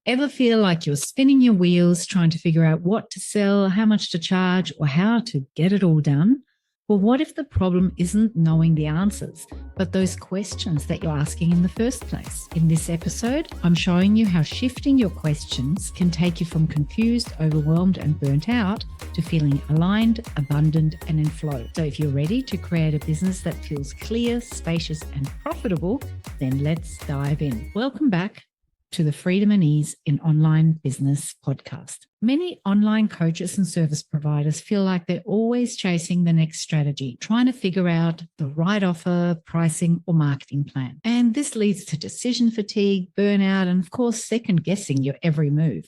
Ever feel like you're spinning your wheels trying to figure out what to sell, how much to charge, or how to get it all done? Well, what if the problem isn't knowing the answers, but those questions that you're asking in the first place? In this episode, I'm showing you how shifting your questions can take you from confused, overwhelmed, and burnt out to feeling aligned, abundant, and in flow. So if you're ready to create a business that feels clear, spacious, and profitable, then let's dive in. Welcome back to the Freedom and Ease in Online Business podcast. Many online coaches and service providers feel like they're always chasing the next strategy, trying to figure out the right offer, pricing, or marketing plan. And this leads to decision fatigue, burnout, and of course, second guessing your every move.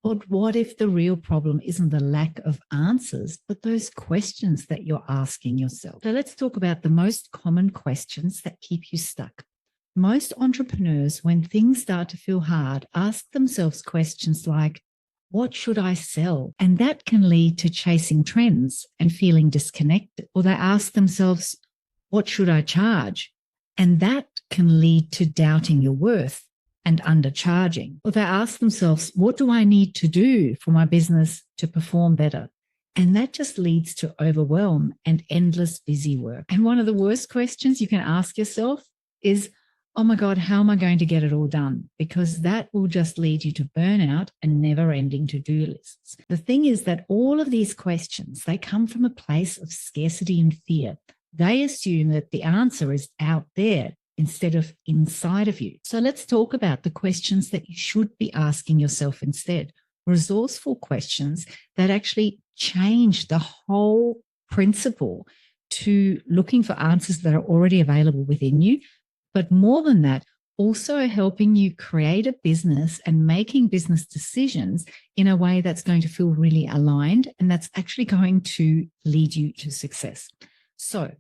But what if the real problem isn't the lack of answers, but those questions that you're asking yourself? So let's talk about the most common questions that keep you stuck. Most entrepreneurs, when things start to feel hard, ask themselves questions like, what should I sell? And that can lead to chasing trends and feeling disconnected. Or they ask themselves, what should I charge? And that can lead to doubting your worth and undercharging. Or they ask themselves, what do I need to do for my business to perform better? And that just leads to overwhelm and endless busy work. And one of the worst questions you can ask yourself is, oh my God, how am I going to get it all done? Because that will just lead you to burnout and never-ending to-do lists. The thing is that all of these questions, they come from a place of scarcity and fear. They assume that the answer is out there instead of inside of you. So let's talk about the questions that you should be asking yourself instead. Resourceful questions that actually change the whole principle to looking for answers that are already available within you. But more than that, also helping you create a business and making business decisions in a way that's going to feel really aligned and that's actually going to lead you to success. So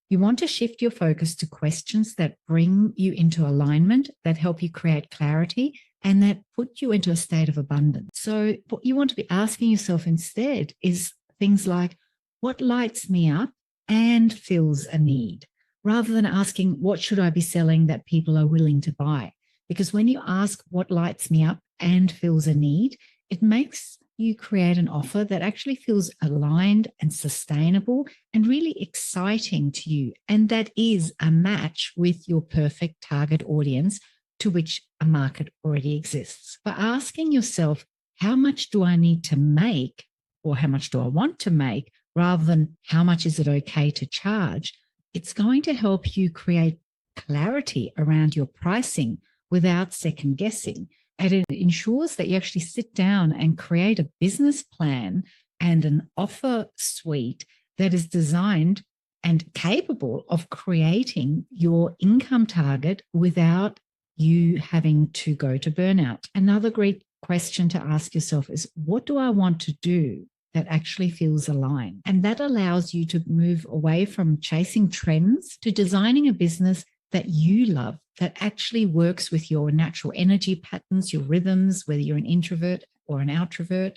you want to shift your focus to questions that bring you into alignment, that help you create clarity, and that put you into a state of abundance. So what you want to be asking yourself instead is things like, what lights me up and fills a need? Rather than asking, what should I be selling that people are willing to buy? Because when you ask what lights me up and fills a need, it makes you create an offer that actually feels aligned and sustainable and really exciting to you. And that is a match with your perfect target audience to which a market already exists. By asking yourself, how much do I need to make or how much do I want to make rather than how much is it okay to charge? It's going to help you create clarity around your pricing without second guessing. And it ensures that you actually sit down and create a business plan and an offer suite that is designed and capable of creating your income target without you having to go to burnout. Another great question to ask yourself is, what do I want to do that actually feels aligned? And that allows you to move away from chasing trends to designing a business that you love, that actually works with your natural energy patterns, your rhythms, whether you're an introvert or an extrovert,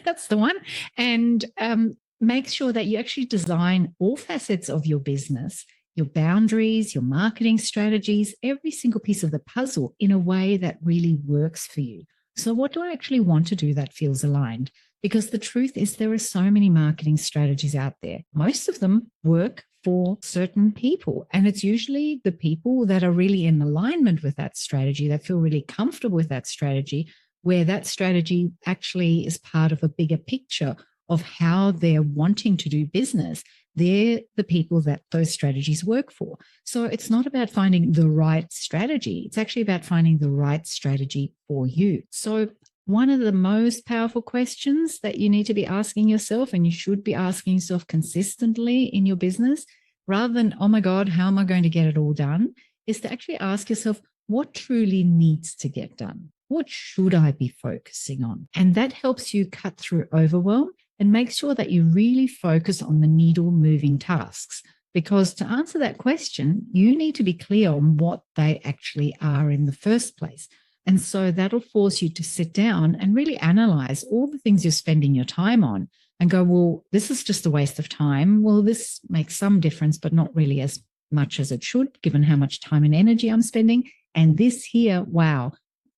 that's the one. And make sure that you actually design all facets of your business, your boundaries, your marketing strategies, every single piece of the puzzle in a way that really works for you. So what do I actually want to do that feels aligned? Because the truth is there are so many marketing strategies out there. Most of them work for certain people. And it's usually the people that are really in alignment with that strategy, that feel really comfortable with that strategy, where that strategy actually is part of a bigger picture of how they're wanting to do business. They're the people that those strategies work for. So it's not about finding the right strategy. It's actually about finding the right strategy for you. So one of the most powerful questions that you need to be asking yourself, and you should be asking yourself consistently in your business, rather than, oh my God, how am I going to get it all done, is to actually ask yourself, what truly needs to get done? What should I be focusing on? And that helps you cut through overwhelm and make sure that you really focus on the needle moving tasks. Because to answer that question, you need to be clear on what they actually are in the first place. And so that'll force you to sit down and really analyze all the things you're spending your time on and go, well, this is just a waste of time. Well, this makes some difference, but not really as much as it should, given how much time and energy I'm spending. And this here, wow,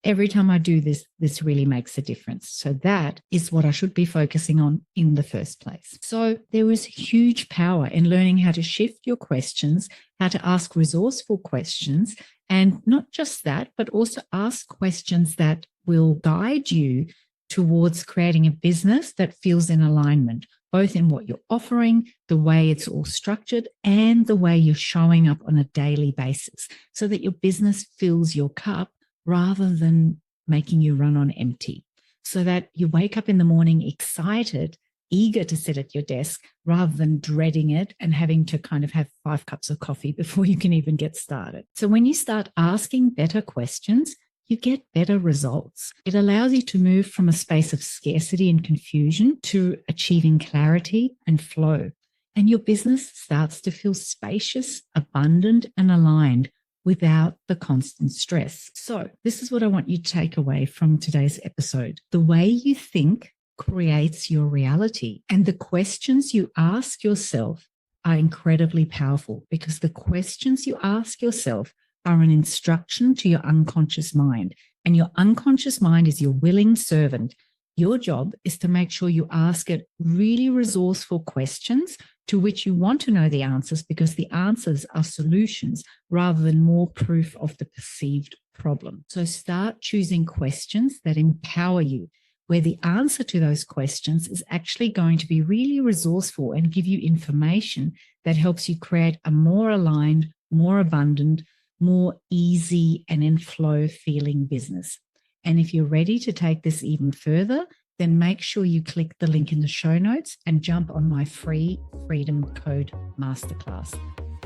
every time I do this, this really makes a difference. So that is what I should be focusing on in the first place. So there is huge power in learning how to shift your questions, how to ask resourceful questions, and not just that, but also ask questions that will guide you towards creating a business that feels in alignment, both in what you're offering, the way it's all structured, and the way you're showing up on a daily basis, so that your business fills your cup rather than making you run on empty, so that you wake up in the morning excited, eager to sit at your desk rather than dreading it and having to kind of have 5 cups of coffee before you can even get started. So when you start asking better questions, you get better results. It allows you to move from a space of scarcity and confusion to achieving clarity and flow. And your business starts to feel spacious, abundant, and aligned without the constant stress. So this is what I want you to take away from today's episode. The way you think creates your reality. And the questions you ask yourself are incredibly powerful, because the questions you ask yourself are an instruction to your unconscious mind. And your unconscious mind is your willing servant. Your job is to make sure you ask it really resourceful questions to which you want to know the answers, because the answers are solutions rather than more proof of the perceived problem. So start choosing questions that empower you, where the answer to those questions is actually going to be really resourceful and give you information that helps you create a more aligned, more abundant, more easy and in flow feeling business. And if you're ready to take this even further, then make sure you click the link in the show notes and jump on my free Freedom Code Masterclass.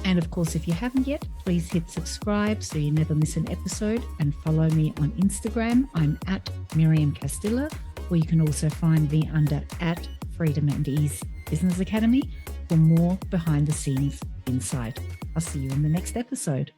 And of course, if you haven't yet, please hit subscribe so you never miss an episode, and follow me on Instagram. I'm at Miriam Castilla, or you can also find me under at Freedom and Ease Business Academy for more behind the scenes insight. I'll see you in the next episode.